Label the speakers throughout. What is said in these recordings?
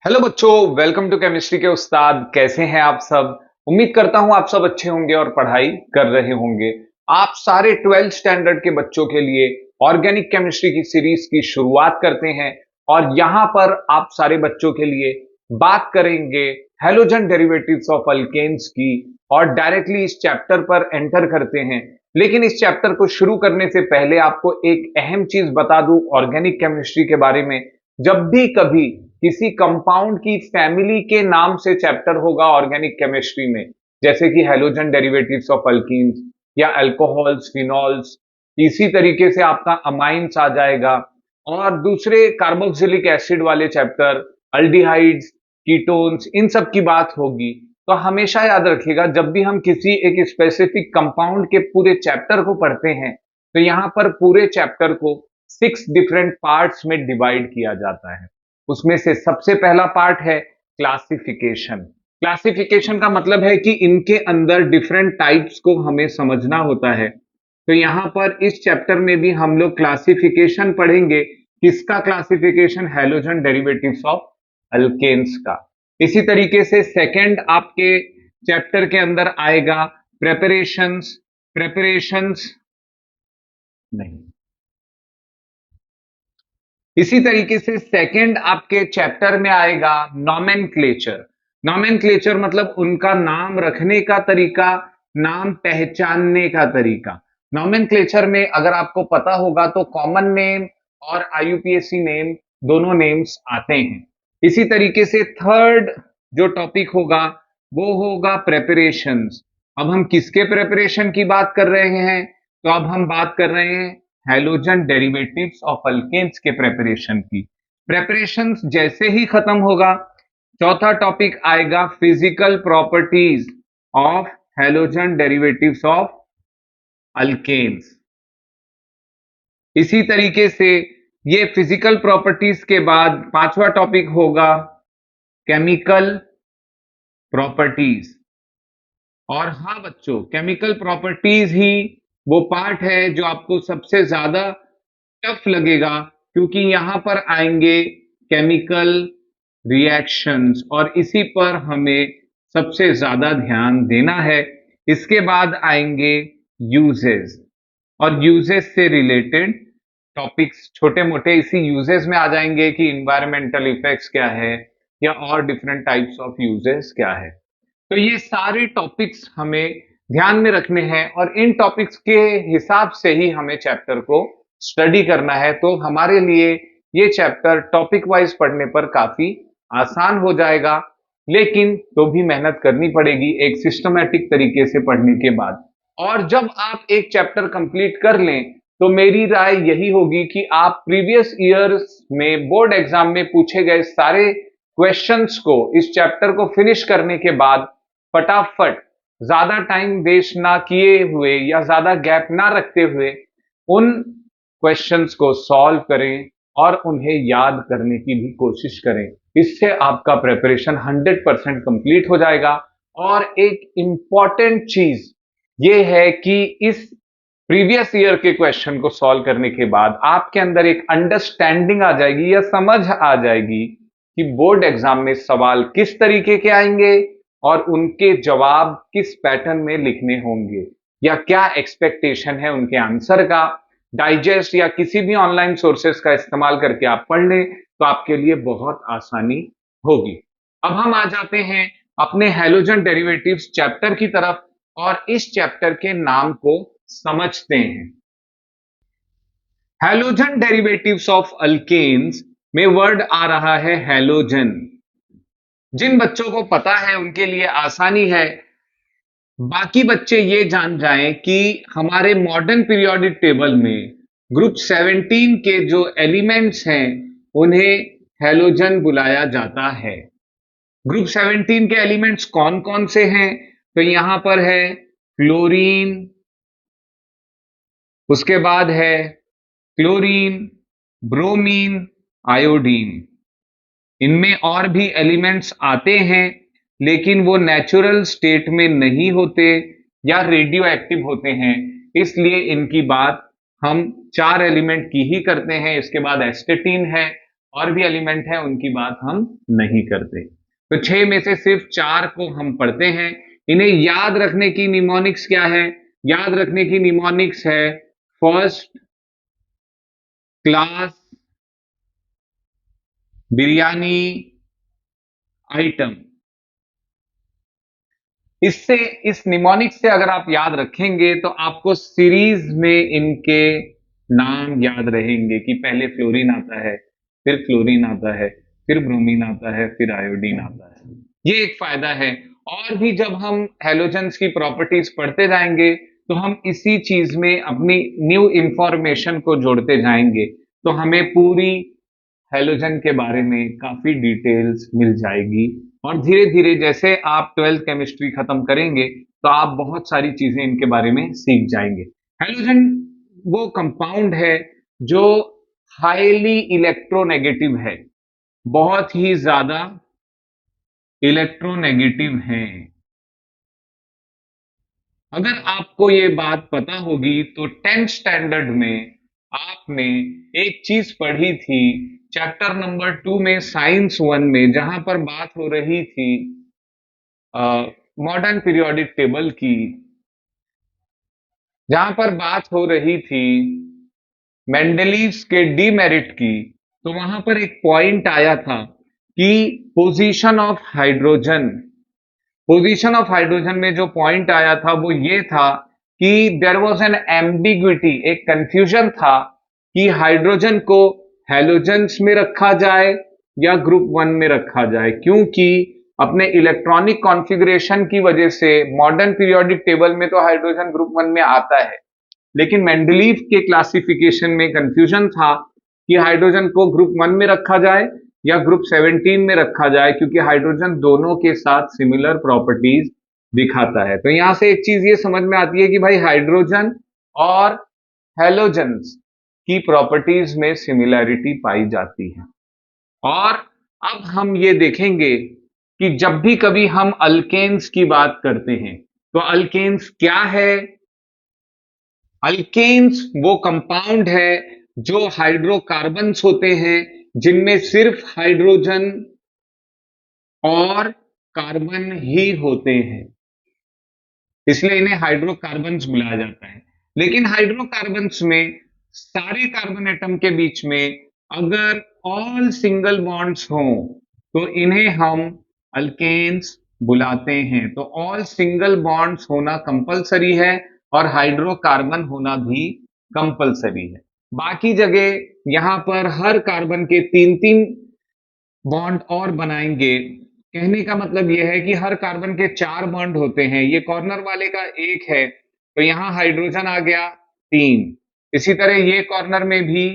Speaker 1: Hello बच्चों, welcome to chemistry के उस्ताद। कैसे हैं आप सब? उम्मीद करता हूं आप सब अच्छे होंगे और पढ़ाई कर रहे होंगे। आप सारे 12th स्टैंडर्ड के बच्चों के लिए ऑर्गेनिक केमिस्ट्री की सीरीज की शुरुआत करते हैं और यहां पर आप सारे बच्चों के लिए बात करेंगे हैलोजन डेरिवेटिव्स ऑफ अल्केन्स की और डायरेक्टली इस चैप्टर पर एंटर करते हैं। लेकिन इस चैप्टर को शुरू करने से पहले आपको एक अहम चीज बता दूं ऑर्गेनिक केमिस्ट्री के बारे में। जब भी कभी किसी कंपाउंड की फैमिली के नाम से चैप्टर होगा ऑर्गेनिक केमिस्ट्री में, जैसे कि हैलोजन डेरिवेटिव्स ऑफ अल्कीन्स या अल्कोहल्स, फिनॉल्स, इसी तरीके से आपका अमाइंस आ जाएगा और दूसरे कार्बोक्सिलिक एसिड वाले चैप्टर, अल्डिहाइड्स, कीटोन्स, इन सब की बात होगी। तो हमेशा याद रखिएगा, जब भी हम किसी एक स्पेसिफिक कंपाउंड के पूरे चैप्टर को पढ़ते हैं तो यहां पर पूरे चैप्टर को 6 डिफरेंट पार्ट्स में डिवाइड किया जाता है। उसमें से सबसे पहला पार्ट है क्लासिफिकेशन। क्लासिफिकेशन का मतलब है कि इनके अंदर डिफरेंट टाइप्स को हमें समझना होता है। तो यहां पर इस चैप्टर में भी हम लोग क्लासिफिकेशन पढ़ेंगे। किसका classification? Halogen derivatives of alkanes का। इसी तरीके से सेकंड आपके चैप्टर के अंदर आएगा प्रेपरेशंस। प्रेपरेशंस नहीं, इसी तरीके से सेकंड आपके चैप्टर में आएगा नॉमेनक्लेचर। नॉमेनक्लेचर मतलब उनका नाम रखने का तरीका, नाम पहचानने का तरीका। नॉमेनक्लेचर में अगर आपको पता होगा तो कॉमन नेम और आईयूपीएसी नेम, दोनों नेम्स आते हैं। इसी तरीके से थर्ड जो टॉपिक होगा वो होगा प्रेपरेशंस। अब हम किसके प्रेपरेशन की बात कर रहे हैं? तो अब हम बात कर रहे हैं हैलोजन डेरिवेटिव्स ऑफ अल्केन्स के प्रेपरेशन की। प्रेपरेशन जैसे ही खत्म होगा, चौथा टॉपिक आएगा physical properties of halogen derivatives of alkanes. इसी तरीके से ये फिजिकल प्रॉपर्टीज के बाद पांचवा टॉपिक होगा केमिकल प्रॉपर्टीज। और हाँ बच्चों, केमिकल प्रॉपर्टीज ही वो पार्ट है जो आपको सबसे ज्यादा टफ लगेगा, क्योंकि यहां पर आएंगे केमिकल रिएक्शंस और इसी पर हमें सबसे ज्यादा ध्यान देना है। इसके बाद आएंगे यूजेस और यूजेस से रिलेटेड टॉपिक्स छोटे मोटे इसी यूजेस में आ जाएंगे कि इन्वायरमेंटल इफेक्ट्स क्या है या और डिफरेंट टाइप्स ऑफ यूजेस क्या है। तो ये सारे टॉपिक्स हमें ध्यान में रखने हैं और इन टॉपिक्स के हिसाब से ही हमें चैप्टर को स्टडी करना है। तो हमारे लिए ये चैप्टर टॉपिक वाइज पढ़ने पर काफी आसान हो जाएगा, लेकिन तो भी मेहनत करनी पड़ेगी एक सिस्टमैटिक तरीके से पढ़ने के बाद। और जब आप एक चैप्टर कंप्लीट कर लें तो मेरी राय यही होगी कि आप प्रीवियस ईयर्स में बोर्ड एग्जाम में पूछे गए सारे क्वेश्चंस को इस चैप्टर को फिनिश करने के बाद फटाफट, ज्यादा टाइम वेस्ट ना किए हुए या ज्यादा गैप ना रखते हुए उन क्वेश्चंस को सॉल्व करें और उन्हें याद करने की भी कोशिश करें। इससे आपका प्रिपरेशन 100% कंप्लीट हो जाएगा। और एक इंपॉर्टेंट चीज ये है कि इस प्रीवियस ईयर के क्वेश्चन को सॉल्व करने के बाद आपके अंदर एक अंडरस्टैंडिंग आ जाएगी या समझ आ जाएगी कि बोर्ड एग्जाम में सवाल किस तरीके के आएंगे और उनके जवाब किस पैटर्न में लिखने होंगे या क्या एक्सपेक्टेशन है उनके आंसर का। डाइजेस्ट या किसी भी ऑनलाइन सोर्सेस का इस्तेमाल करके आप पढ़ लें तो आपके लिए बहुत आसानी होगी। अब हम आ जाते हैं अपने हैलोजन डेरिवेटिव्स चैप्टर की तरफ और इस चैप्टर के नाम को समझते हैं। हैलोजन डेरिवेटिव्स ऑफ अल्केन्स में वर्ड आ रहा है हैलोजन। जिन बच्चों को पता है उनके लिए आसानी है, बाकी बच्चे ये जान जाएं कि हमारे मॉडर्न पीरियोडिक टेबल में ग्रुप 17 के जो एलिमेंट्स हैं उन्हें हैलोजन बुलाया जाता है। ग्रुप 17 के एलिमेंट्स कौन कौन से हैं? तो यहां पर है क्लोरीन, उसके बाद है क्लोरीन, ब्रोमीन, आयोडीन। इनमें और भी एलिमेंट्स आते हैं लेकिन वो नेचुरल स्टेट में नहीं होते या रेडियो एक्टिव होते हैं, इसलिए इनकी बात हम 4 एलिमेंट की ही करते हैं। इसके बाद एस्टेटीन है और भी एलिमेंट है उनकी बात हम नहीं करते। तो 6 में से सिर्फ 4 को हम पढ़ते हैं। इन्हें याद रखने की निमोनिक्स क्या है? याद रखने की निमोनिक्स है फर्स्ट क्लास बिरयानी आइटम। इससे, इस निमोनिक्स से अगर आप याद रखेंगे तो आपको सीरीज में इनके नाम याद रहेंगे कि पहले फ्लोरीन आता है, फिर क्लोरीन आता है, फिर ब्रोमीन आता है, फिर आयोडीन आता है। ये एक फायदा है। और भी जब हम हैलोजेंस की प्रॉपर्टीज पढ़ते जाएंगे तो हम इसी चीज में अपनी न्यू इंफॉर्मेशन को जोड़ते जाएंगे, तो हमें पूरी हैलोजन के बारे में काफी डिटेल्स मिल जाएगी। और धीरे धीरे जैसे आप 12th केमिस्ट्री खत्म करेंगे तो आप बहुत सारी चीजें इनके बारे में सीख जाएंगे। हैलोजन वो कंपाउंड है जो हाईली इलेक्ट्रोनेगेटिव है, बहुत ही ज्यादा इलेक्ट्रोनेगेटिव है। अगर आपको ये बात पता होगी तो 10th स्टैंडर्ड में आपने एक चीज पढ़ी थी चैप्टर नंबर 2 में साइंस 1 में, जहां पर बात हो रही थी मॉडर्न पीरियोडिक टेबल की, जहां पर बात हो रही थी मेंडलीव्स के डीमेरिट की। तो वहां पर एक पॉइंट आया था कि position of hydrogen, position of hydrogen में जो पॉइंट आया था वो ये था कि देयर वाज एन एम्बिग्विटी, एक कंफ्यूजन था कि हाइड्रोजन को हैलोजेंस में रखा जाए या ग्रुप 1 में रखा जाए, क्योंकि अपने इलेक्ट्रॉनिक कॉन्फ़िगरेशन की वजह से मॉडर्न पीरियोडिक टेबल में तो हाइड्रोजन ग्रुप 1 में आता है, लेकिन मेंडलीव के क्लासिफिकेशन में कंफ्यूजन था कि हाइड्रोजन को ग्रुप 1 में रखा जाए या ग्रुप 17 में रखा जाए, क्योंकि हाइड्रोजन दोनों के साथ सिमिलर प्रॉपर्टीज दिखाता है। तो यहां से एक चीज ये समझ में आती है कि भाई हाइड्रोजन और हैलोजेंस की प्रॉपर्टीज में सिमिलैरिटी पाई जाती है। और अब हम ये देखेंगे कि जब भी कभी हम अल्केन्स की बात करते हैं तो अल्केन्स क्या है? अल्केन्स वो कंपाउंड है जो हाइड्रोकार्बन्स होते हैं जिनमें सिर्फ हाइड्रोजन और कार्बन ही होते हैं, इसलिए इन्हें हाइड्रोकार्बन्स बुलाया जाता है। लेकिन हाइड्रोकार्बन्स में सारे कार्बन एटम के बीच में अगर ऑल सिंगल बॉन्ड्स हों तो इन्हें हम अल्केन्स बुलाते हैं। तो ऑल सिंगल बॉन्ड्स होना कंपलसरी है और हाइड्रोकार्बन होना भी कंपलसरी है। बाकी जगह यहां पर हर कार्बन के 3-3 बॉन्ड और बनाएंगे। कहने का मतलब यह है कि हर कार्बन के 4 बॉन्ड होते हैं, ये कॉर्नर वाले का 1 है तो यहां हाइड्रोजन आ गया 3। इसी तरह ये कॉर्नर में भी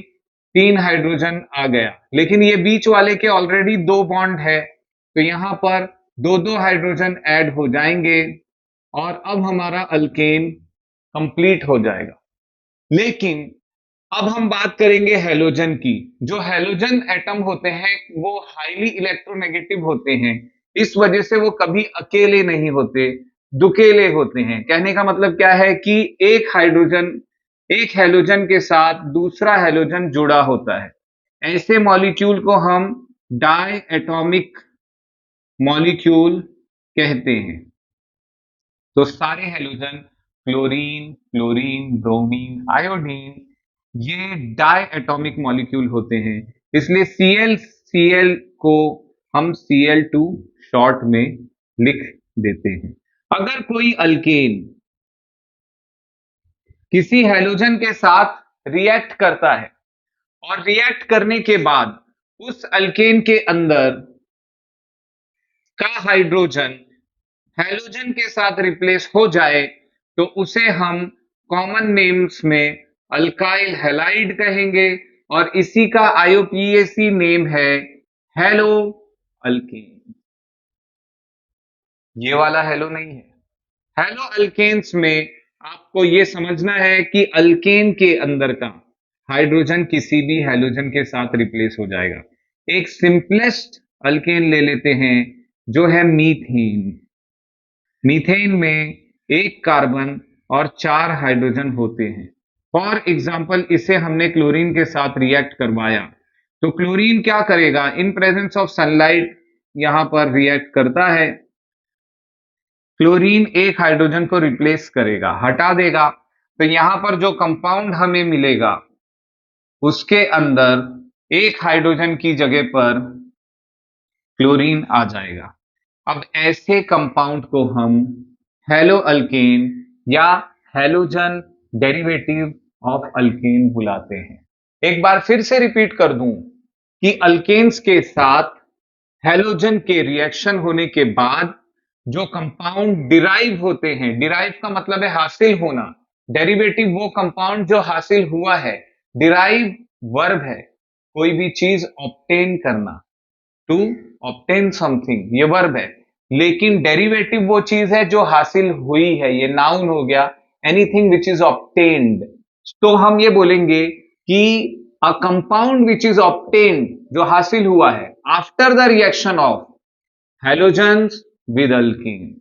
Speaker 1: 3 हाइड्रोजन आ गया, लेकिन ये बीच वाले के ऑलरेडी 2 बॉन्ड है तो यहां पर 2-2 हाइड्रोजन ऐड हो जाएंगे और अब हमारा अल्केन कंप्लीट हो जाएगा। लेकिन अब हम बात करेंगे हैलोजन की। जो हैलोजन एटम होते हैं वो हाईली इलेक्ट्रोनेगेटिव होते हैं, इस वजह से वो कभी अकेले नहीं होते, दुकेले होते हैं। कहने का मतलब क्या है कि एक हैलोजन के साथ दूसरा हैलोजन जुड़ा होता है। ऐसे मॉलिक्यूल को हम डाई एटॉमिक मॉलिक्यूल कहते हैं। तो सारे halogen chlorine, fluorine, bromine, iodine ये डाई एटॉमिक मॉलिक्यूल होते हैं, इसलिए Cl को हम Cl2 शॉर्ट में लिख देते हैं। अगर कोई अल्केन किसी हैलोजन के साथ रिएक्ट करता है और रिएक्ट करने के बाद उस अल्केन के अंदर का हाइड्रोजन हैलोजन के साथ रिप्लेस हो जाए तो उसे हम कॉमन नेम्स में अल्काइल हैलाइड कहेंगे और इसी का IUPAC नेम है हेलो अल्केन। ये वाला हेलो नहीं है। हेलो अल्केन्स में आपको ये समझना है कि अल्केन के अंदर का हाइड्रोजन किसी भी हैलोजन के साथ रिप्लेस हो जाएगा। एक सिंपलेस्ट अल्केन ले लेते हैं जो है मीथेन। मीथेन में 1 कार्बन और 4 हाइड्रोजन होते हैं। फॉर एग्जाम्पल इसे हमने क्लोरीन के साथ रिएक्ट करवाया तो क्लोरीन क्या करेगा, इन प्रेजेंस ऑफ सनलाइट यहां पर रिएक्ट करता है। क्लोरीन एक हाइड्रोजन को रिप्लेस करेगा, हटा देगा। तो यहां पर जो कंपाउंड हमें मिलेगा उसके अंदर एक हाइड्रोजन की जगह पर क्लोरीन आ जाएगा। अब ऐसे कंपाउंड को हम हेलो अल्केन या हेलोजन डेरिवेटिव ऑफ अल्केन बुलाते हैं। एक बार फिर से रिपीट कर दूं कि अल्केन्स के साथ हेलोजन के रिएक्शन होने के बाद जो कंपाउंड डिराइव होते हैं, डिराइव का मतलब है हासिल होना, डेरिवेटिव वो कंपाउंड जो हासिल हुआ है, डिराइव वर्ब है कोई भी चीज ऑब्टेन करना, टू ऑब्टेन समथिंग ये वर्ब है, लेकिन डेरिवेटिव वो चीज है जो हासिल हुई है, ये नाउन हो गया, एनीथिंग विच इज ऑब्टेन्ड। तो हम ये बोलेंगे कि a compound which is obtained जो हासिल हुआ है after the reaction of halogens with alkyne,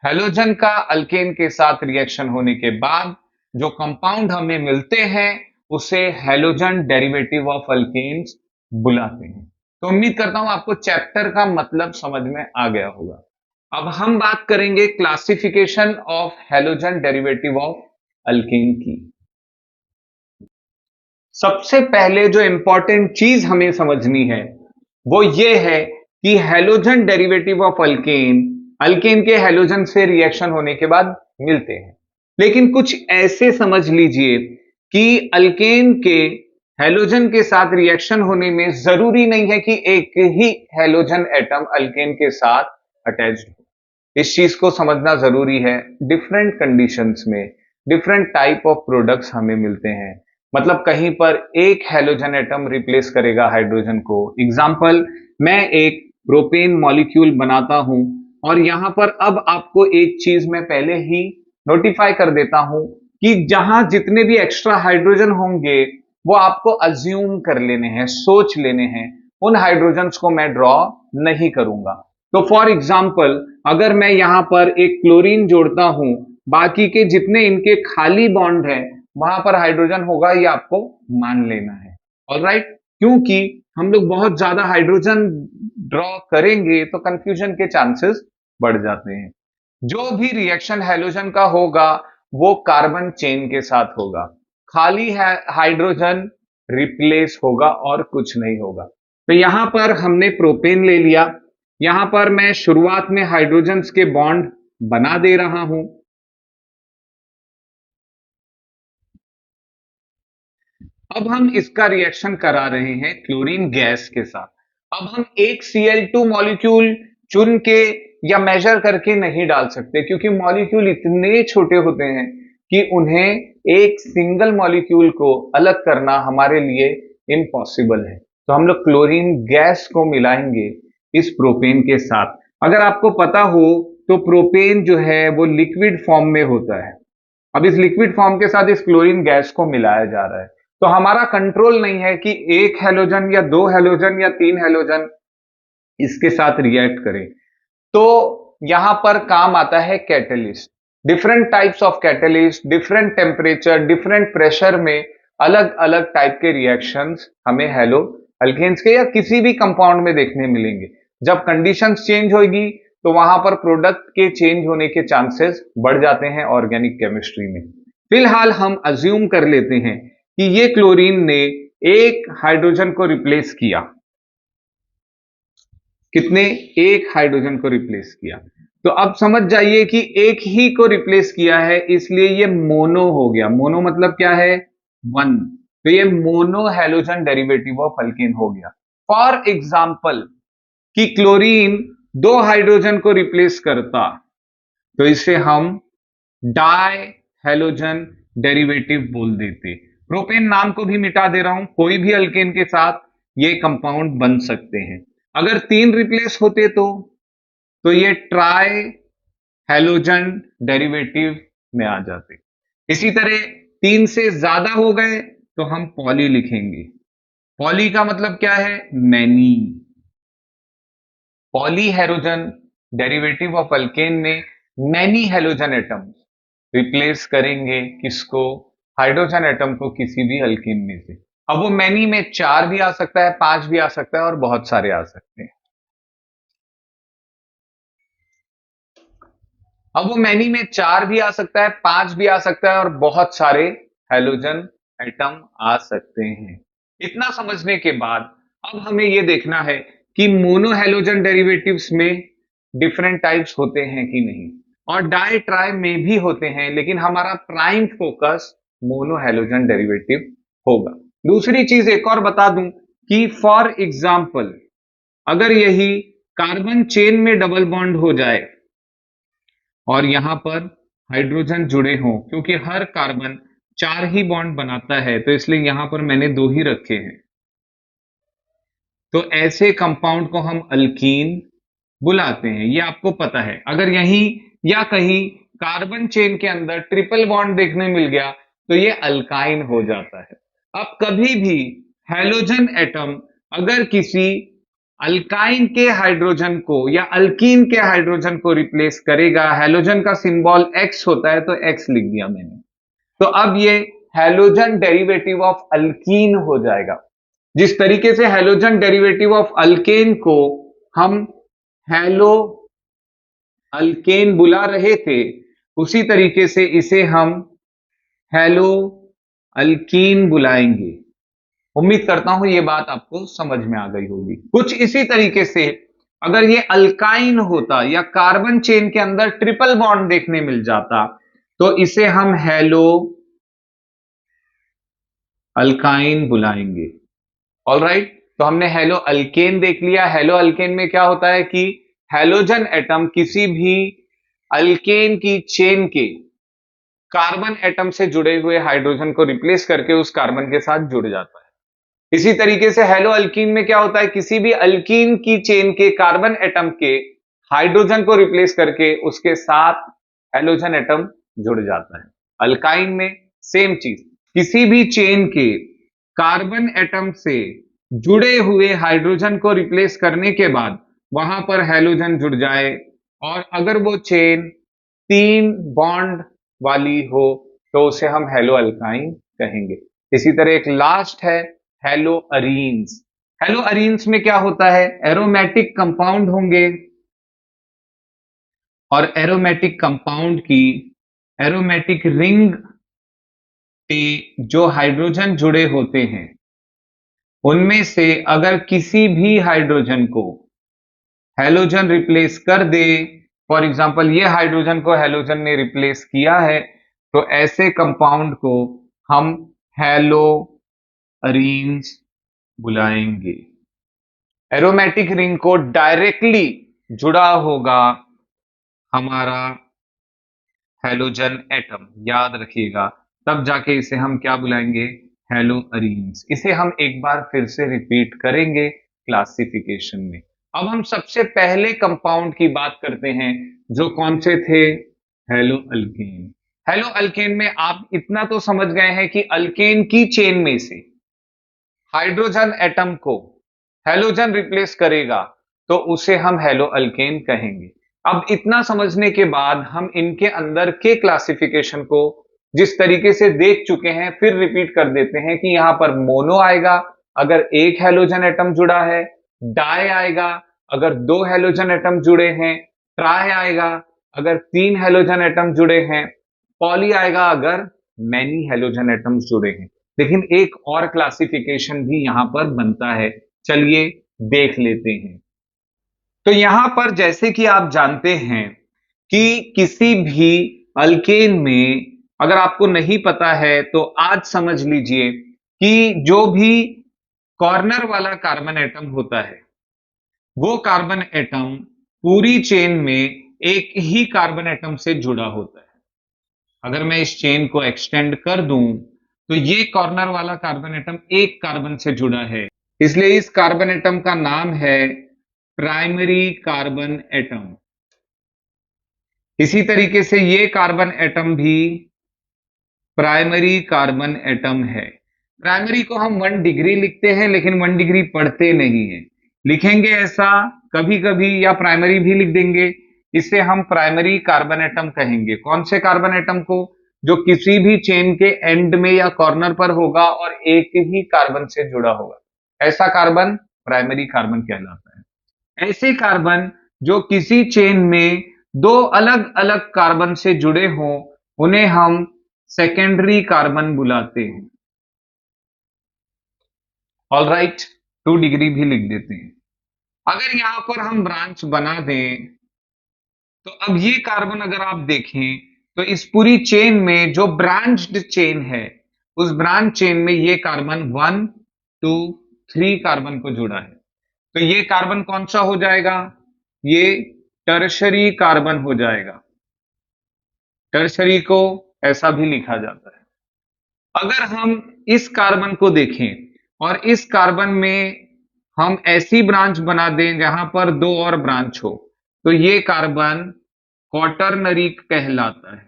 Speaker 1: halogen का अल्केन के साथ रिएक्शन होने के बाद जो कंपाउंड हमें मिलते हैं उसे हेलोजन डेरिवेटिव ऑफ अल्केन्स बुलाते हैं। तो उम्मीद करता हूं आपको चैप्टर का मतलब समझ में आ गया होगा। अब हम बात करेंगे classification of halogen derivative of alkane की। सबसे पहले जो इंपॉर्टेंट चीज हमें समझनी है वो ये है कि halogen derivative of alkane alkane के हेलोजन से रिएक्शन होने के बाद मिलते हैं, लेकिन कुछ ऐसे समझ लीजिए कि अल्केन के हेलोजन के साथ रिएक्शन होने में जरूरी नहीं है कि एक ही हेलोजन एटम अल्केन के साथ अटैच्ड हो। इस चीज को समझना जरूरी है। डिफरेंट कंडीशंस में डिफरेंट टाइप ऑफ प्रोडक्ट्स हमें मिलते हैं, मतलब कहीं पर एक हेलोजन एटम रिप्लेस करेगा हाइड्रोजन को। एग्जाम्पल, मैं एक प्रोपेन मॉलिक्यूल बनाता हूं और यहां पर अब आपको एक चीज मैं पहले ही नोटिफाई कर देता हूं कि जहां जितने भी एक्स्ट्रा हाइड्रोजन होंगे वो आपको अज्यूम कर लेने हैं, सोच लेने हैं, उन हाइड्रोजन्स को मैं ड्रॉ नहीं करूंगा। तो फॉर एग्जाम्पल, अगर मैं यहां पर एक क्लोरीन जोड़ता हूं, बाकी के जितने इनके खाली बॉन्ड है वहां पर हाइड्रोजन होगा, ये आपको मान लेना है। ऑलराइट, क्योंकि हम लोग बहुत ज्यादा हाइड्रोजन ड्रॉ करेंगे तो कंफ्यूजन के चांसेस बढ़ जाते हैं। जो भी रिएक्शन हेलोजन का होगा वो कार्बन चेन के साथ होगा, खाली हाइड्रोजन रिप्लेस होगा और कुछ नहीं होगा। तो यहां पर हमने प्रोपेन ले लिया, यहां पर मैं शुरुआत में हाइड्रोजन्स के बॉन्ड बना दे रहा हूं। अब हम इसका रिएक्शन करा रहे हैं क्लोरीन गैस के साथ। अब हम एक Cl2 मॉलिक्यूल चुन के या मेजर करके नहीं डाल सकते, क्योंकि मॉलिक्यूल इतने छोटे होते हैं कि उन्हें एक सिंगल मॉलिक्यूल को अलग करना हमारे लिए इम्पॉसिबल है। तो हम लोग क्लोरीन गैस को मिलाएंगे इस प्रोपेन के साथ। अगर आपको पता हो तो प्रोपेन जो है वो लिक्विड फॉर्म में होता है। अब इस लिक्विड फॉर्म के साथ इस क्लोरीन गैस को मिलाया जा रहा है, तो हमारा कंट्रोल नहीं है कि एक हेलोजन या दो हेलोजन या तीन हेलोजन इसके साथ रिएक्ट करें। तो यहां पर काम आता है catalyst. Different types of catalyst, different temperature, different pressure में अलग अलग टाइप के रिएक्शंस हमें हेलो अल्केन्स के या किसी भी कंपाउंड में देखने मिलेंगे। जब कंडीशंस चेंज होगी तो वहां पर प्रोडक्ट के चेंज होने के चांसेस बढ़ जाते हैं ऑर्गेनिक केमिस्ट्री में। फिलहाल हम अज्यूम कर लेते हैं कि ये क्लोरीन ने एक हाइड्रोजन को रिप्लेस किया। कितने? एक हाइड्रोजन को रिप्लेस किया। तो अब समझ जाइए कि एक ही को रिप्लेस किया है, इसलिए ये मोनो हो गया। मोनो मतलब क्या है? वन। तो ये mono halogen derivative of alkane हो गया। फॉर एग्जाम्पल कि क्लोरीन दो हाइड्रोजन को रिप्लेस करता तो इसे हम डाई हेलोजन डेरिवेटिव बोल देते। प्रोपेन नाम को भी मिटा दे रहा हूं, कोई भी अल्केन के साथ ये कंपाउंड बन सकते हैं। अगर तीन रिप्लेस होते तो ये ट्राई हेलोजन डेरिवेटिव में आ जाते। इसी तरह तीन से ज्यादा हो गए तो हम पॉली लिखेंगे। पॉली का मतलब क्या है? Many. Poly halogen derivative of alkane में मैनी हेलोजन एटम रिप्लेस करेंगे किसको? हाइड्रोजन एटम को किसी भी अल्केन में से। अब वो मैनी में 4 भी आ सकता है, 5 भी आ सकता है और बहुत सारे आ सकते हैं। अब वो मैनी में 4 भी आ सकता है, 5 भी आ सकता है और बहुत सारे हैलोजन एटम आ सकते हैं। इतना समझने के बाद अब हमें ये देखना है कि मोनो हैलोजन डेरिवेटिव्स में डिफरेंट टाइप्स होते हैं कि नहीं, और डाई ट्राई में भी होते हैं, लेकिन हमारा prime focus mono halogen derivative होगा। दूसरी चीज एक और बता दूं कि फॉर एग्जाम्पल अगर यही कार्बन चेन में डबल बॉन्ड हो जाए और यहां पर हाइड्रोजन जुड़े हों, क्योंकि हर कार्बन 4 ही बॉन्ड बनाता है तो इसलिए यहां पर मैंने 2 ही रखे हैं, तो ऐसे कंपाउंड को हम अल्कीन बुलाते हैं। ये आपको पता है। अगर यहीं या कहीं कार्बन चेन के अंदर ट्रिपल बॉन्ड देखने मिल गया तो ये अल्काइन हो जाता है। अब कभी भी हैलोजन एटम अगर किसी अल्काइन के हाइड्रोजन को या अल्कीन के हाइड्रोजन को रिप्लेस करेगा, हैलोजन का सिंबल एक्स होता है तो एक्स लिख दिया मैंने, तो अब ये हैलोजन डेरिवेटिव ऑफ अल्कीन हो जाएगा। जिस तरीके से हैलोजन डेरिवेटिव ऑफ अल्केन को हम हैलो अल्केन बुला रहे थे, उसी तरीके से इसे हम हैलो अल्कीन बुलाएंगे। उम्मीद करता हूं ये बात आपको समझ में आ गई होगी। कुछ इसी तरीके से अगर ये अल्काइन होता या कार्बन चेन के अंदर ट्रिपल बॉन्ड देखने मिल जाता तो इसे हम हैलो अल्काइन बुलाएंगे। ऑलराइट, तो हमने हेलो अल्केन देख लिया। हेलो अल्केन में क्या होता है कि हैलोजन एटम किसी भी अल्केन की चेन के कार्बन एटम से जुड़े हुए हाइड्रोजन को रिप्लेस करके उस कार्बन के साथ जुड़ जाता है। इसी तरीके से हेलो अल्कीन में क्या होता है, किसी भी अल्कीन की चेन के कार्बन एटम के हाइड्रोजन को रिप्लेस करके उसके साथ हैलोजन एटम जुड़ जाता है। अल्काइन में सेम चीज, किसी भी चेन के कार्बन एटम से जुड़े हुए हाइड्रोजन को रिप्लेस करने के बाद वहां पर हैलोजन जुड़ जाए और अगर वो चेन 3 बॉन्ड वाली हो तो उसे हम हेलो अल्काइन कहेंगे। इसी तरह एक लास्ट है हेलो अरीन्स। हेलो अरीन्स में क्या होता है, एरोमेटिक कंपाउंड होंगे और एरोमेटिक कंपाउंड की एरोमेटिक रिंग पे जो हाइड्रोजन जुड़े होते हैं उनमें से अगर किसी भी हाइड्रोजन को हैलोजन रिप्लेस कर दे, फॉर एग्जांपल ये हाइड्रोजन को हैलोजन ने रिप्लेस किया है, तो ऐसे कंपाउंड को हम हेलो अरीन्स बुलाएंगे। एरोमेटिक रिंग को डायरेक्टली जुड़ा होगा हमारा हैलोजन एटम, याद रखिएगा, तब जाके इसे हम क्या बुलाएंगे, हेलो अरीन्स। इसे हम एक बार फिर से रिपीट करेंगे क्लासिफिकेशन में। अब हम सबसे पहले कंपाउंड की बात करते हैं जो कौन से थे, हेलो अल्केन। हेलो अल्केन में आप इतना तो समझ गए हैं कि अल्केन की चेन में से हाइड्रोजन एटम को हैलोजन रिप्लेस करेगा तो उसे हम हेलो अल्केन कहेंगे। अब इतना समझने के बाद हम इनके अंदर के क्लासिफिकेशन को जिस तरीके से देख चुके हैं फिर रिपीट कर देते हैं कि यहां पर मोनो आएगा अगर एक हैलोजन एटम जुड़ा है, डाई आएगा अगर 2 हैलोजन एटम जुड़े हैं, ट्राई आएगा अगर 3 हैलोजन एटम जुड़े हैं, पॉली आएगा अगर मैनी हैलोजन एटम्स जुड़े हैं। लेकिन एक और क्लासिफिकेशन भी यहां पर बनता है, चलिए देख लेते हैं। तो यहां पर जैसे कि आप जानते हैं कि किसी भी अल्केन में, अगर आपको नहीं पता है तो आज समझ लीजिए कि जो भी कॉर्नर वाला कार्बन एटम होता है वो कार्बन एटम पूरी चेन में एक ही कार्बन एटम से जुड़ा होता है। अगर मैं इस चेन को एक्सटेंड कर दूं तो ये कॉर्नर वाला कार्बन एटम एक कार्बन से जुड़ा है, इसलिए इस कार्बन एटम का नाम है प्राइमरी कार्बन एटम। इसी तरीके से ये कार्बन एटम भी प्राइमरी कार्बन एटम है। प्राइमरी को हम 1 डिग्री लिखते हैं लेकिन 1 डिग्री पढ़ते नहीं है, लिखेंगे ऐसा कभी कभी या प्राइमरी भी लिख देंगे, इसे हम प्राइमरी कार्बन एटम कहेंगे। कौन से कार्बन एटम को, जो किसी भी चेन के एंड में या कॉर्नर पर होगा और एक ही कार्बन से जुड़ा होगा, ऐसा कार्बन प्राइमरी कार्बन कहलाता है। ऐसे कार्बन जो किसी चेन में दो अलग अलग कार्बन से जुड़े हों, उन्हें हम सेकेंडरी कार्बन बुलाते हैं। ऑल राइट, 2 डिग्री भी लिख देते हैं। अगर यहां पर हम ब्रांच बना दें, तो अब ये कार्बन अगर आप देखें तो इस पूरी चेन में जो ब्रांच्ड चेन है, उस ब्रांच चेन में ये कार्बन 1 2 3 कार्बन को जुड़ा है। तो ये कार्बन कौन सा हो जाएगा? ये टर्शरी कार्बन हो जाएगा। टर्शरी को ऐसा भी लिखा जाता है। अगर हम इस कार्बन को देखें और इस कार्बन में हम ऐसी ब्रांच बना दें जहां पर 2 और ब्रांच हो, तो ये कार्बन क्वाटरनरी कहलाता है।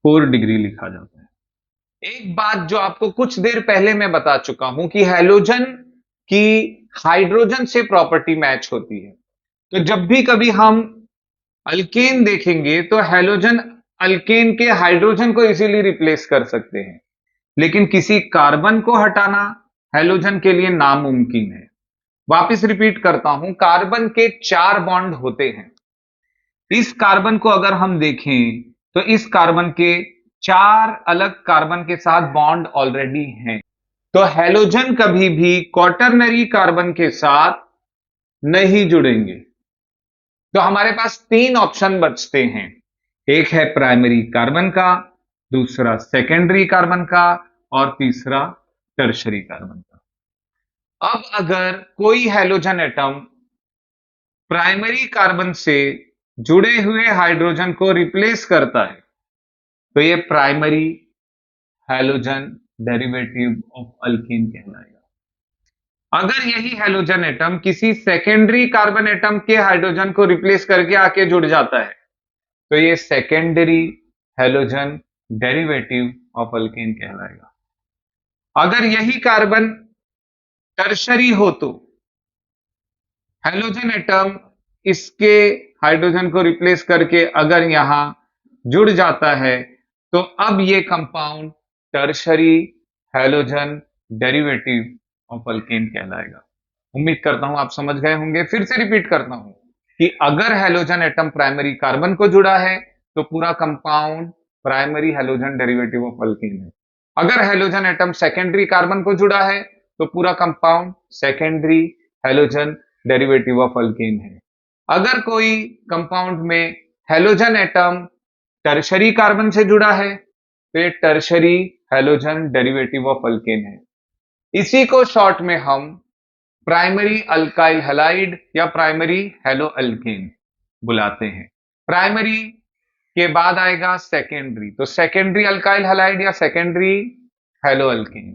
Speaker 1: 4 डिग्री लिखा जाता है। एक बात जो आपको कुछ देर पहले मैं बता चुका हूं कि हैलोजन की हाइड्रोजन से प्रॉपर्टी मैच होती है। तो जब भी कभी हम अल्केन देखेंगे तो हैलोजन अल्केन के हाइड्रोजन को इजीली रिप्लेस कर सकते हैं, लेकिन किसी कार्बन को हटाना हैलोजन के लिए नामुमकिन है। वापस रिपीट करता हूं, कार्बन के 4 बॉन्ड होते हैं। इस कार्बन को अगर हम देखें तो इस कार्बन के 4 अलग कार्बन के साथ बॉन्ड ऑलरेडी हैं। तो हैलोजन कभी भी क्वाटरनरी कार्बन के साथ नहीं जुड़ेंगे। तो हमारे पास 3 ऑप्शन बचते हैं। एक है प्राइमरी कार्बन का, दूसरा सेकेंडरी कार्बन का और तीसरा टर्शरी कार्बन का। अब अगर कोई हैलोजन एटम प्राइमरी कार्बन से जुड़े हुए हाइड्रोजन को रिप्लेस करता है, तो ये primary halogen derivative of alkyne कहलाएगा। अगर यही हैलोजन एटम किसी सेकेंडरी कार्बन एटम के हाइड्रोजन को रिप्लेस करके आके जुड़ जाता है, तो ये secondary halogen derivative of alkyne कहलाएगा। अगर यही कार्बन टर्शरी हो तो हैलोजन एटम इसके हाइड्रोजन को रिप्लेस करके अगर यहां जुड़ जाता है, तो अब ये compound tertiary halogen derivative of alkane कहलाएगा। उम्मीद करता हूं आप समझ गए होंगे। फिर से रिपीट करता हूं कि अगर हैलोजन एटम प्राइमरी कार्बन को जुड़ा है तो पूरा compound primary halogen derivative of alkane है। अगर हैलोजन एटम सेकेंडरी कार्बन को जुड़ा है तो पूरा compound secondary halogen derivative of alkane है। अगर कोई कंपाउंड में हैलोजन एटम टर्शरी कार्बन से जुड़ा है तो ये tertiary halogen derivative of alkane है। इसी को शॉर्ट में हम प्राइमरी अल्काइल हैलाइड या प्राइमरी हैलो अल्केन बुलाते हैं। प्राइमरी के बाद आएगा सेकेंडरी, तो सेकेंडरी अल्काइल हैलाइड या secondary hello alkane.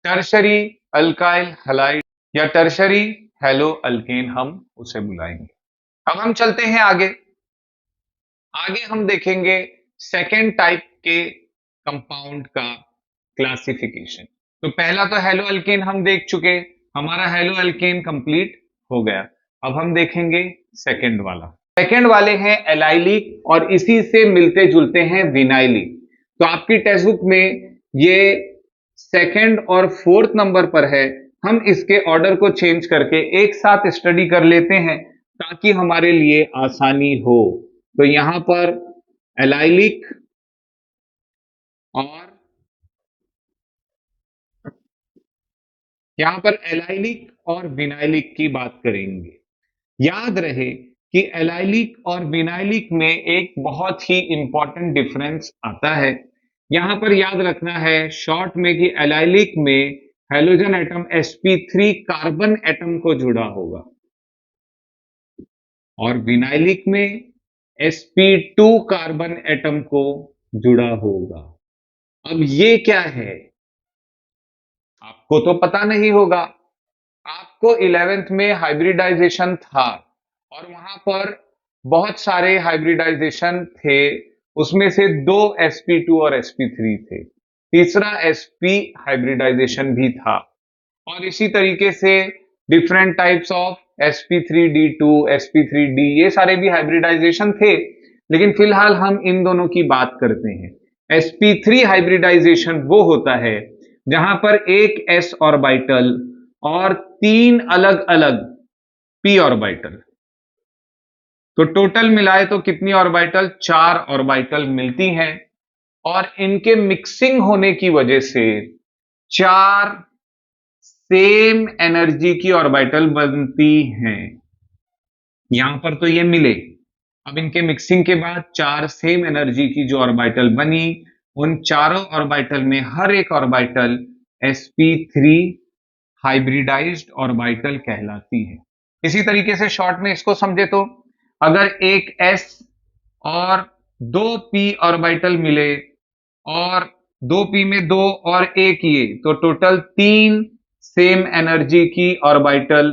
Speaker 1: Tertiary alkyl halide या टर्शरी हैलो अल्केन हम उसे बुलाएंगे। अब हम चलते हैं आगे। आगे हम देखेंगे सेकेंड टाइप के कंपाउंड का क्लासिफिकेशन। तो पहला तो हैलो अल्केन हम देख चुके, हमारा हैलो अल्केन कंप्लीट हो गया। अब हम देखेंगे सेकेंड वाला। सेकेंड वाले हैं एलाइलिक और इसी से मिलते जुलते हैं विनाइलिक। तो आपकी टेक्स्ट बुक में ये सेकेंड और फोर्थ नंबर पर है। हम इसके ऑर्डर को चेंज करके एक साथ स्टडी कर लेते हैं ताकि हमारे लिए आसानी हो। तो यहां पर एलाइलिक और यहां पर एलाइलिक और विनाइलिक की बात करेंगे। याद रहे कि एलाइलिक और विनाइलिक में एक बहुत ही इंपॉर्टेंट डिफरेंस आता है। यहां पर याद रखना है शॉर्ट में कि एलाइलिक में halogen atom sp3 carbon atom को जुड़ा होगा और विनाइलिक में sp2 कार्बन एटम को जुड़ा होगा। अब ये क्या है आपको तो पता नहीं होगा। आपको 11th में हाइब्रिडाइजेशन था और वहां पर बहुत सारे हाइब्रिडाइजेशन थे, उसमें से 2 sp2 और sp3 थे, तीसरा sp हाइब्रिडाइजेशन भी था और इसी तरीके से different types of sp3d2 sp3d ये सारे भी हाइब्रिडाइजेशन थे। लेकिन फिलहाल हम इन दोनों की बात करते हैं। sp3 हाइब्रिडाइजेशन वो होता है जहां पर एक s ऑर्बिटल और 3 अलग अलग p ऑर्बिटल, तो टोटल मिलाए तो कितनी ऑर्बिटल, 4 ऑर्बिटल मिलती हैं और इनके मिक्सिंग होने की वजह से 4 सेम एनर्जी की ऑर्बिटल बनती हैं। यहां पर तो ये मिले, अब इनके मिक्सिंग के बाद 4 सेम एनर्जी की जो ऑर्बिटल बनी, उन चारों ऑर्बिटल में हर एक ऑर्बिटल sp3 हाइब्रिडाइज्ड ऑर्बिटल कहलाती है। इसी तरीके से शॉर्ट में इसको समझे तो अगर एक s और 2 p ऑर्बिटल मिले और 2p में 2 और एक ये, तो टोटल 3 सेम एनर्जी की ऑर्बिटल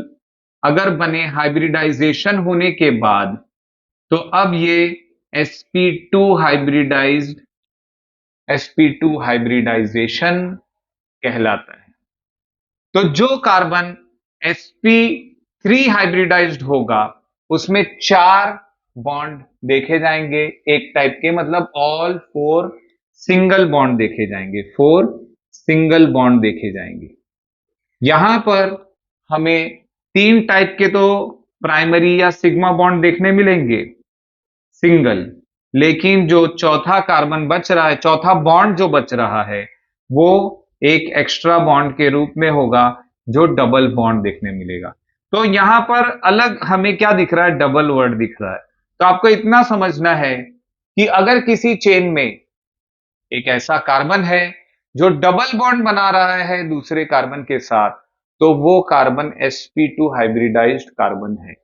Speaker 1: अगर बने हाइब्रिडाइजेशन होने के बाद, तो अब ये sp2 हाइब्रिडाइज्ड sp2 हाइब्रिडाइजेशन कहलाता है। तो जो कार्बन sp3 हाइब्रिडाइज्ड होगा उसमें 4 बॉन्ड देखे जाएंगे एक टाइप के, मतलब ऑल 4 सिंगल बॉन्ड देखे जाएंगे, 4 सिंगल बॉन्ड देखे जाएंगे। यहां पर हमें 3 टाइप के तो प्राइमरी या सिग्मा बॉन्ड देखने मिलेंगे सिंगल, लेकिन जो चौथा कार्बन बच रहा है, चौथा बॉन्ड जो बच रहा है, वो एक एक्स्ट्रा बॉन्ड के रूप में होगा जो डबल बॉन्ड देखने मिलेगा। तो यहां पर अलग हमें क्या दिख रहा है, डबल वर्ड दिख रहा है। तो आपको इतना समझना है कि अगर किसी चेन में एक ऐसा कार्बन है जो डबल बॉन्ड बना रहा है दूसरे कार्बन के साथ, तो वो कार्बन sp2 हाइब्रिडाइज्ड कार्बन है।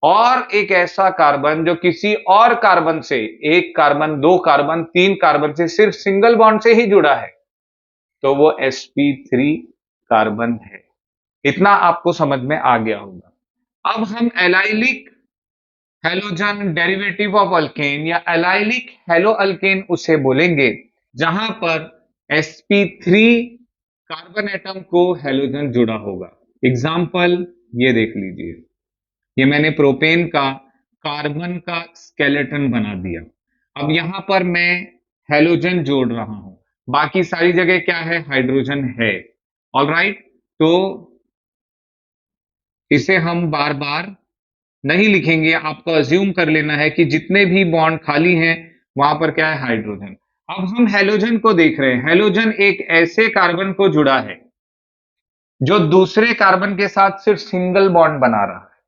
Speaker 1: और एक ऐसा कार्बन जो किसी और कार्बन से, एक कार्बन, दो कार्बन, 3 कार्बन से सिर्फ सिंगल बॉन्ड से ही जुड़ा है, तो वो sp3 कार्बन है। इतना आपको समझ में आ गया होगा। अब हम allylic halogen derivative of alkane या एलाइलिक हेलो अल्केन उसे बोलेंगे, जहां पर sp3 कार्बन एटम को हैलोजन जुड़ा होगा। एग्जाम्पल ये देख लीजिए, ये मैंने प्रोपेन का कार्बन का स्केलेटन बना दिया। अब यहां पर मैं हैलोजन जोड़ रहा हूं, बाकी सारी जगह क्या है, हाइड्रोजन है। ऑलराइट, तो इसे हम बार बार नहीं लिखेंगे, आपको अज्यूम कर लेना है कि जितने भी बॉन्ड खाली हैं वहां पर क्या है, हाइड्रोजन। अब हम हैलोजन को देख रहे हैं। हैलोजन एक ऐसे कार्बन को जुड़ा है जो दूसरे कार्बन के साथ सिर्फ सिंगल बॉन्ड बना रहा है,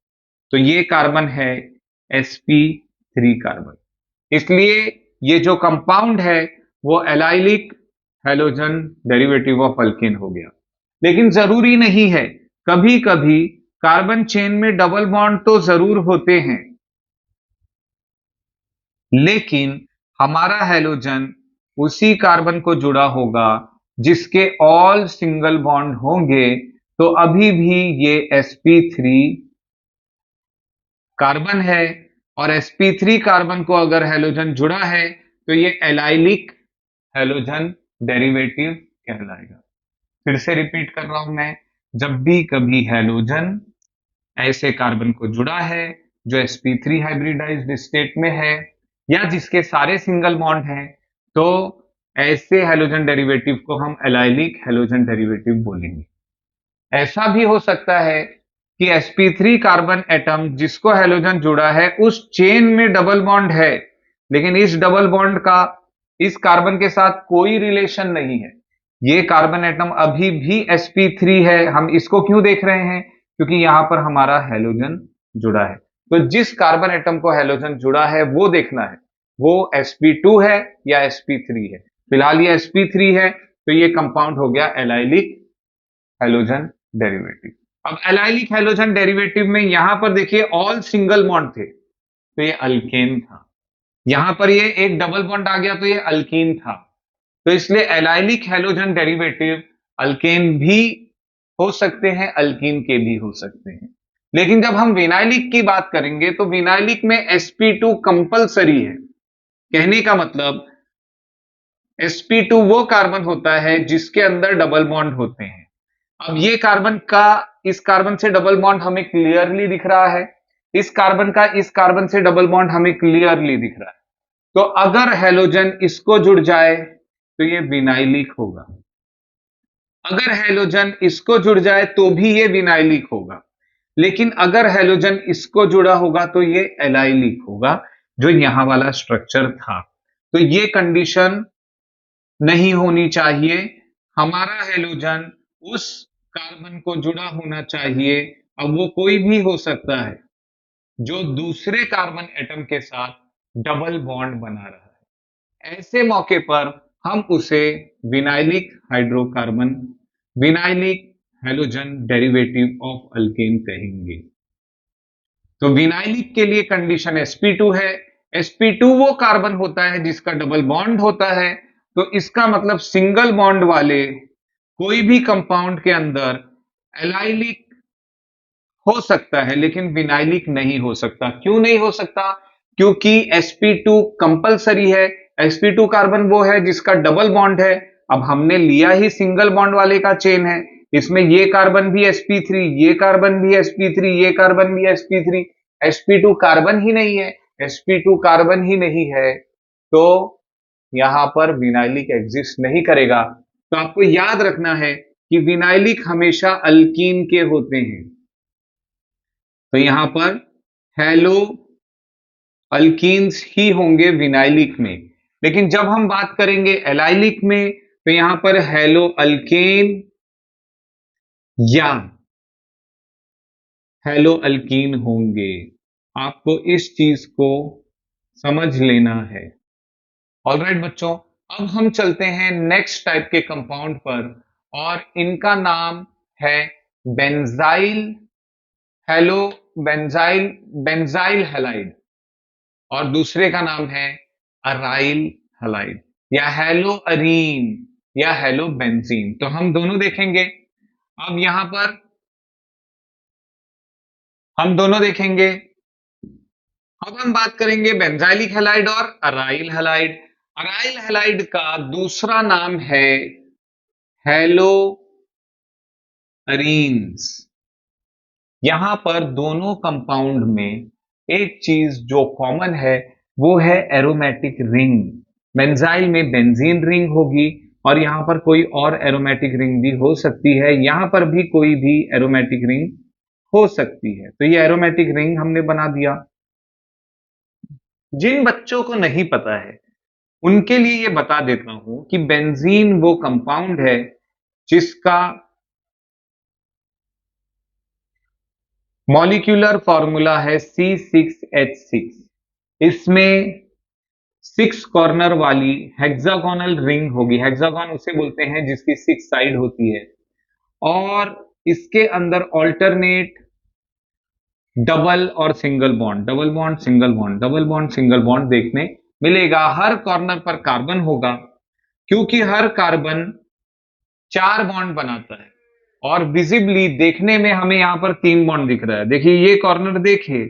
Speaker 1: तो ये कार्बन है sp3 कार्बन। इसलिए ये जो कंपाउंड है वो allylic halogen derivative of alkane हो गया। लेकिन जरूरी नहीं है, कभी कभी कार्बन चेन में डबल बॉन्ड तो जरूर होते हैं, लेकिन हमारा हैलोजन उसी कार्बन को जुड़ा होगा जिसके ऑल सिंगल बॉन्ड होंगे, तो अभी भी ये sp3 कार्बन है। और sp3 कार्बन को अगर हैलोजन जुड़ा है तो ये एलाइलिक हैलोजन डेरिवेटिव कहलाएगा। फिर से रिपीट कर रहा हूं मैं, जब भी कभी हैलोजन ऐसे कार्बन को जुड़ा है जो sp3 हाइब्रिडाइज्ड स्टेट में है या जिसके सारे सिंगल बॉन्ड हैं, तो ऐसे हैलोजन डेरिवेटिव को हम एलाइलिक हैलोजन डेरिवेटिव बोलेंगे। ऐसा भी हो सकता है कि sp3 कार्बन एटम जिसको हैलोजन जुड़ा है उस चेन में डबल बॉन्ड है, लेकिन इस डबल बॉन्ड का इस कार्बन के साथ कोई रिलेशन नहीं है। ये कार्बन एटम अभी भी sp3 है। हम इसको क्यों देख रहे हैं, क्योंकि यहां पर हमारा हैलोजन जुड़ा है। तो जिस कार्बन एटम को हैलोजन जुड़ा है वो देखना है, वो sp2 है या sp3 है। फिलहाल ये sp3 है, तो ये कंपाउंड हो गया एलाइलिक हैलोजन डेरिवेटिव। अब एलाइलिक हैलोजन डेरिवेटिव में यहां पर देखिए ऑल सिंगल बॉन्ड थे, तो ये अल्केन था। यहां पर ये एक डबल बॉन्ड आ गया तो ये अल्कीन था। तो इसलिए एलाइलिक हैलोजन डेरिवेटिव अल्केन भी हो सकते हैं, अल्कीन के भी हो सकते हैं। लेकिन जब हम विनाइलिक की बात करेंगे तो विनाइलिक में sp2 कंपलसरी है। कहने का मतलब sp2 वो कार्बन होता है जिसके अंदर डबल बॉन्ड होते हैं। अब ये कार्बन का इस कार्बन से डबल बॉन्ड हमें क्लियरली दिख रहा है, इस कार्बन का इस कार्बन से डबल बॉन्ड हमें क्लियरली दिख रहा है। तो अगर हैलोजन इसको जुड़ जाए तो ये विनाइलिक होगा, अगर हैलोजन इसको जुड़ जाए तो भी ये विनाइलिक होगा, लेकिन अगर हैलोजन इसको जुड़ा होगा तो ये एलाइलिक होगा, जो यहां वाला स्ट्रक्चर था। तो ये कंडीशन नहीं होनी चाहिए, हमारा हैलोजन उस कार्बन को जुड़ा होना चाहिए। अब वो कोई भी हो सकता है जो दूसरे कार्बन एटम के साथ डबल बॉन्ड बना रहा है, ऐसे मौके पर हम उसे vinylic hydrocarbon, vinylic halogen derivative of alkane कहेंगे। तो विनाइलिक के लिए कंडीशन sp2 है, sp2 वो कार्बन होता है जिसका डबल बॉन्ड होता है, तो इसका मतलब सिंगल बॉन्ड वाले कोई भी कंपाउंड के अंदर एलाइलिक हो सकता है लेकिन विनाइलिक नहीं हो सकता। क्यों नहीं हो सकता? क्योंकि sp2 कंपलसरी है, sp2 कार्बन वो है जिसका डबल बॉन्ड है। अब हमने लिया ही सिंगल बॉन्ड वाले का चेन है, इसमें ये कार्बन भी sp3, ये कार्बन भी sp3, ये कार्बन भी sp3, sp2 कार्बन ही नहीं है, sp2 कार्बन ही नहीं है, तो यहां पर विनाइलिक एग्जिस्ट नहीं करेगा। तो आपको याद रखना है कि विनाइलिक हमेशा अल्कीन के होते हैं, तो यहां पर हैलो अल्कीन्स ही होंगे विनाइलिक में। लेकिन जब हम बात करेंगे एलाइलिक में तो यहां पर हैलो अल्केन या हैलो अल्कीन होंगे। आपको इस चीज को समझ लेना है। ऑलराइट बच्चों, अब हम चलते हैं नेक्स्ट टाइप के कंपाउंड पर, और इनका नाम है benzyl hello benzyl benzyl halide, और दूसरे का नाम है अराइल हैलाइड या हैलो अरीन या हैलो बेंजीन। तो हम दोनों देखेंगे। अब यहां पर हम दोनों देखेंगे। अब हम बात करेंगे बेंजाइलिक हैलाइड और अराइल हैलाइड। अराइल हैलाइड का दूसरा नाम है हैलो अरीन्स। यहां पर दोनों कंपाउंड में एक चीज जो कॉमन है वो है एरोमेटिक रिंग। बेंजाइल में बेंजीन रिंग होगी और यहां पर कोई और एरोमेटिक रिंग भी हो सकती है, यहां पर भी कोई भी एरोमेटिक रिंग हो सकती है। तो ये एरोमेटिक रिंग हमने बना दिया। जिन बच्चों को नहीं पता है उनके लिए ये बता देता हूं कि बेंजीन वो कंपाउंड है जिसका मॉलिक्यूलर फॉर्मूला है C6H6। इसमें 6 कॉर्नर वाली हेक्सागोनल रिंग होगी। हेक्सागोन उसे बोलते हैं जिसकी 6 साइड होती है, और इसके अंदर ऑल्टरनेट डबल और single bond, double bond single bond, double bond single bond देखने मिलेगा। हर कॉर्नर पर कार्बन होगा, क्योंकि हर कार्बन 4 बॉन्ड बनाता है, और विजिबली देखने में हमें यहां पर 3 बॉन्ड दिख रहा है। देखिए ये कॉर्नर देखिए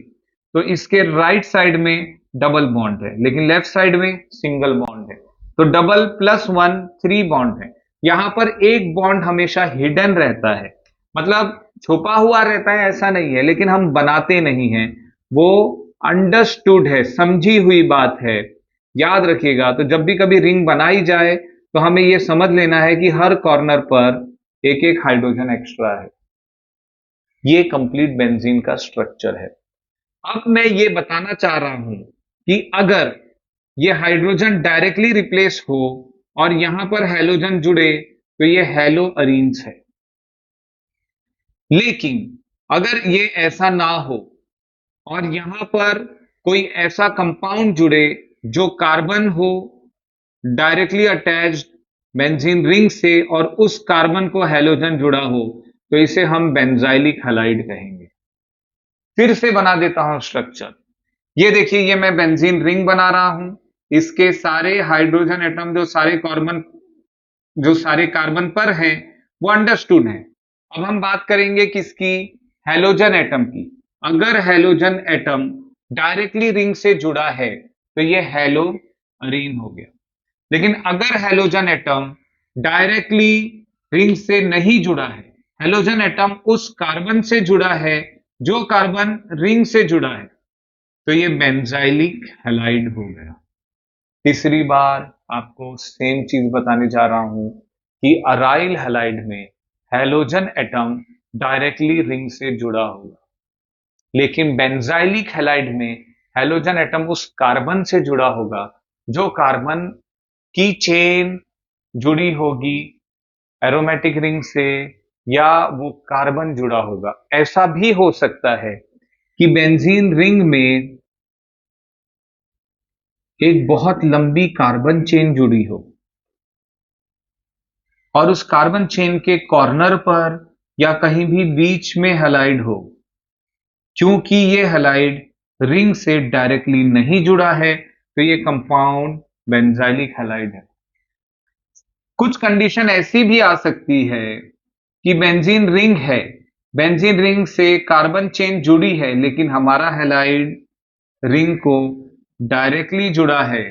Speaker 1: तो इसके राइट साइड में डबल बॉन्ड है लेकिन लेफ्ट साइड में सिंगल बॉन्ड है, तो डबल प्लस 1 3 बॉन्ड है। यहां पर एक बॉन्ड हमेशा हिडन रहता है, मतलब छुपा हुआ रहता है ऐसा नहीं है, लेकिन हम बनाते नहीं हैं, वो अंडरस्टूड है, समझी हुई बात है। याद रखिएगा, तो जब भी कभी रिंग बनाई जाए तो हमें यह समझ लेना है कि हर कॉर्नर पर एक एक हाइड्रोजन एक्स्ट्रा है। ये कंप्लीट बेंजीन का स्ट्रक्चर है। अब मैं ये बताना चाह रहा हूं कि अगर ये हाइड्रोजन डायरेक्टली रिप्लेस हो और यहां पर हैलोजन जुड़े तो ये हैलो अरीन्स है। लेकिन अगर ये ऐसा ना हो और यहां पर कोई ऐसा कंपाउंड जुड़े जो कार्बन हो डायरेक्टली अटैच्ड बेंजीन रिंग से और उस कार्बन को हैलोजन जुड़ा हो, तो इसे हम बेंजाइलिक हैलाइड कहेंगे। फिर से बना देता हूं स्ट्रक्चर। ये देखिए, ये मैं बेंजीन रिंग बना रहा हूं, इसके सारे हाइड्रोजन एटम जो सारे कार्बन पर हैं वो अंडरस्टूड हैं। अब हम बात करेंगे किसकी? हैलोजन एटम की। अगर हैलोजन एटम डायरेक्टली रिंग से जुड़ा है तो ये हैलो अरीन हो गया। लेकिन अगर हैलोजन एटम डायरेक्टली रिंग से नहीं जुड़ा है, हैलोजन एटम उस कार्बन से जुड़ा है जो कार्बन रिंग से जुड़ा है, तो ये बेंजाइलिक हैलाइड हो गया। तीसरी बार आपको सेम चीज बताने जा रहा हूं कि अराइल हैलाइड में हैलोजन एटम डायरेक्टली रिंग से जुड़ा होगा, लेकिन बेंजाइलिक हैलाइड में हैलोजन एटम उस कार्बन से जुड़ा होगा जो कार्बन की चेन जुड़ी होगी एरोमेटिक रिंग से, या वो कार्बन जुड़ा होगा। ऐसा भी हो सकता है कि बेंजीन रिंग में एक बहुत लंबी कार्बन चेन जुड़ी हो और उस कार्बन चेन के कॉर्नर पर या कहीं भी बीच में हैलाइड हो। क्योंकि ये हैलाइड रिंग से डायरेक्टली नहीं जुड़ा है तो ये कंपाउंड बेंजाइलिक हैलाइड है। कुछ कंडीशन ऐसी भी आ सकती है कि बेंजीन रिंग है, बेंजीन रिंग से कार्बन चेन जुड़ी है लेकिन हमारा हैलाइड रिंग को डायरेक्टली जुड़ा है,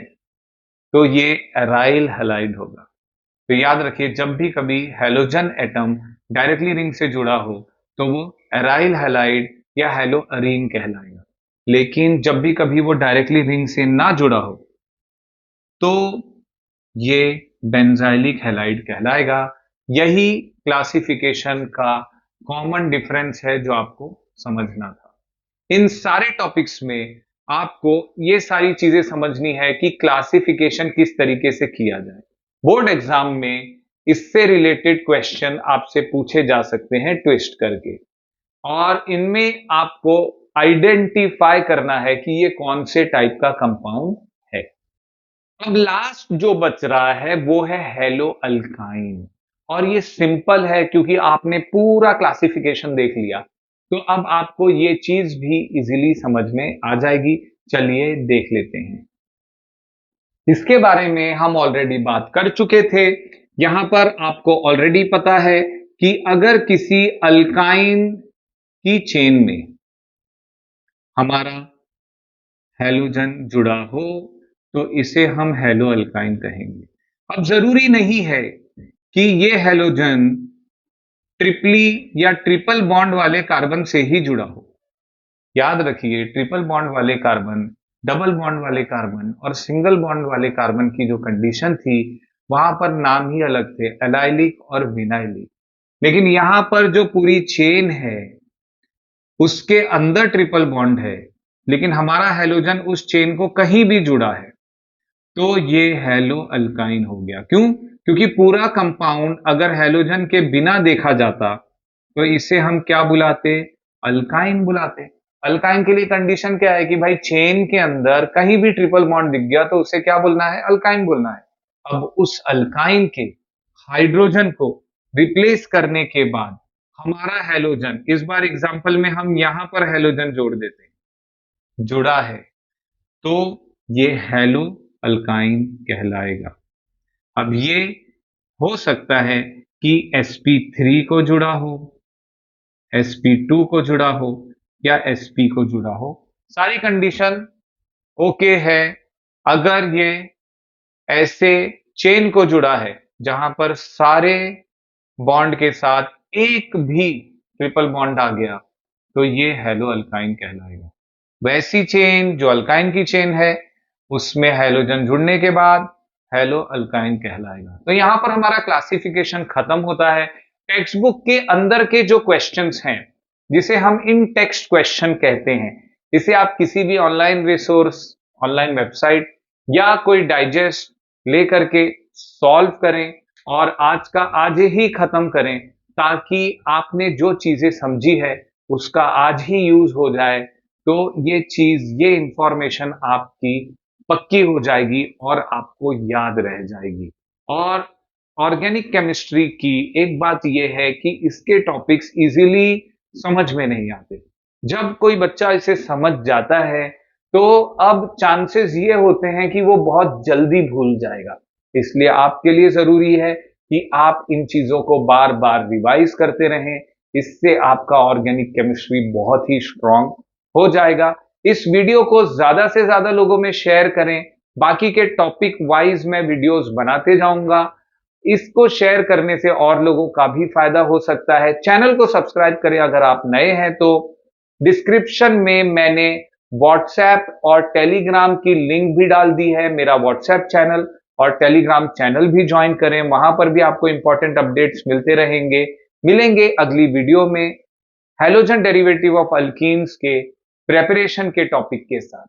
Speaker 1: तो ये एराइल हैलाइड होगा। तो याद रखिए, जब भी कभी हैलोजन एटम डायरेक्टली रिंग से जुड़ा हो तो वो एराइल हैलाइड या हैलो अरीन कहलाएगा, लेकिन जब भी कभी वो डायरेक्टली रिंग से ना जुड़ा हो तो ये बेंजाइलिक हैलाइड कहलाएगा। यही क्लासिफिकेशन का कॉमन डिफरेंस है जो आपको समझना था। इन सारे टॉपिक्स में आपको ये सारी चीजें समझनी है कि क्लासिफिकेशन किस तरीके से किया जाए। बोर्ड एग्जाम में इससे रिलेटेड क्वेश्चन आपसे पूछे जा सकते हैं ट्विस्ट करके, और इनमें आपको आइडेंटिफाई करना है कि ये कौन से टाइप का कंपाउंड है। अब लास्ट जो बच रहा है वो है हेलो अल्काइन, और ये सिंपल है क्योंकि आपने पूरा क्लासिफिकेशन देख लिया, तो अब आपको ये चीज भी इजीली समझ में आ जाएगी। चलिए देख लेते हैं। इसके बारे में हम ऑलरेडी बात कर चुके थे। यहां पर आपको ऑलरेडी पता है कि अगर किसी अल्काइन की चेन में हमारा हैलोजन जुड़ा हो तो इसे हम हैलो अल्काइन कहेंगे। अब जरूरी नहीं है कि ये हैलोजन ट्रिपली या ट्रिपल बॉन्ड वाले कार्बन से ही जुड़ा हो। याद रखिए, ट्रिपल बॉन्ड वाले कार्बन, डबल बॉन्ड वाले कार्बन और सिंगल बॉन्ड वाले कार्बन की जो कंडीशन थी वहां पर नाम ही अलग थे, एलाइलिक और विनाइलिक। लेकिन यहां पर जो पूरी चेन है उसके अंदर ट्रिपल बॉन्ड है, लेकिन हमारा हैलोजन उस चेन को कहीं भी जुड़ा है, तो ये हैलो अल्काइन हो गया। क्यों? क्योंकि पूरा कंपाउंड अगर हैलोजन के बिना देखा जाता तो इसे हम क्या बुलाते? अल्काइन बुलाते। अल्काइन के लिए कंडीशन क्या है कि भाई चेन के अंदर कहीं भी ट्रिपल बॉन्ड दिख गया तो उसे क्या बोलना है? अल्काइन बोलना है। अब उस अल्काइन के हाइड्रोजन को रिप्लेस करने के बाद हमारा हैलोजन, इस बार एग्जांपल में हम यहां पर हैलोजन जोड़ देते हैं, जुड़ा है, तो ये हैलो अल्काइन कहलाएगा। अब ये हो सकता है कि sp3 को जुड़ा हो, sp2 को जुड़ा हो या sp को जुड़ा हो। सारी कंडीशन ओके है। अगर ये ऐसे चेन को जुड़ा है जहां पर सारे बॉन्ड के साथ एक भी ट्रिपल बॉन्ड आ गया तो ये हैलो अल्काइन कहलाएगा। वैसी चेन जो अल्काइन की चेन है उसमें हैलोजन जुड़ने के बाद हैलो अल्काइन कहलाएगा। तो यहां पर हमारा क्लासिफिकेशन खत्म होता है। टेक्स्ट बुक के अंदर के जो क्वेश्चंस हैं जिसे हम इन टेक्स्ट क्वेश्चन कहते हैं, इसे आप किसी भी ऑनलाइन रिसोर्स, ऑनलाइन वेबसाइट या कोई डाइजेस्ट लेकर के सॉल्व करें और आज का आज ही खत्म करें, ताकि आपने जो चीजें समझी है उसका आज ही यूज हो जाए, तो ये चीज, ये इंफॉर्मेशन आपकी पक्की हो जाएगी और आपको याद रह जाएगी। और ऑर्गेनिक केमिस्ट्री की एक बात यह है कि इसके टॉपिक्स इजीली समझ में नहीं आते। जब कोई बच्चा इसे समझ जाता है तो अब चांसेस ये होते हैं कि वो बहुत जल्दी भूल जाएगा। इसलिए आपके लिए जरूरी है कि आप इन चीजों को बार बार रिवाइज करते रहें। इससे आपका ऑर्गेनिक केमिस्ट्री बहुत ही स्ट्रांग हो जाएगा। इस वीडियो को ज्यादा से ज्यादा लोगों में शेयर करें। बाकी के टॉपिक वाइज मैं वीडियोस बनाते जाऊंगा। इसको शेयर करने से और लोगों का भी फायदा हो सकता है। चैनल को सब्सक्राइब करें अगर आप नए हैं तो। डिस्क्रिप्शन में मैंने व्हाट्सएप और टेलीग्राम की लिंक भी डाल दी है, मेरा व्हाट्सएप चैनल और टेलीग्राम चैनल भी ज्वाइन करें, वहां पर भी आपको इंपॉर्टेंट अपडेट्स मिलते रहेंगे। मिलेंगे अगली वीडियो में हैलोजन डेरिवेटिव ऑफ अल्कीन्स के प्रेपरेशन के टॉपिक के साथ।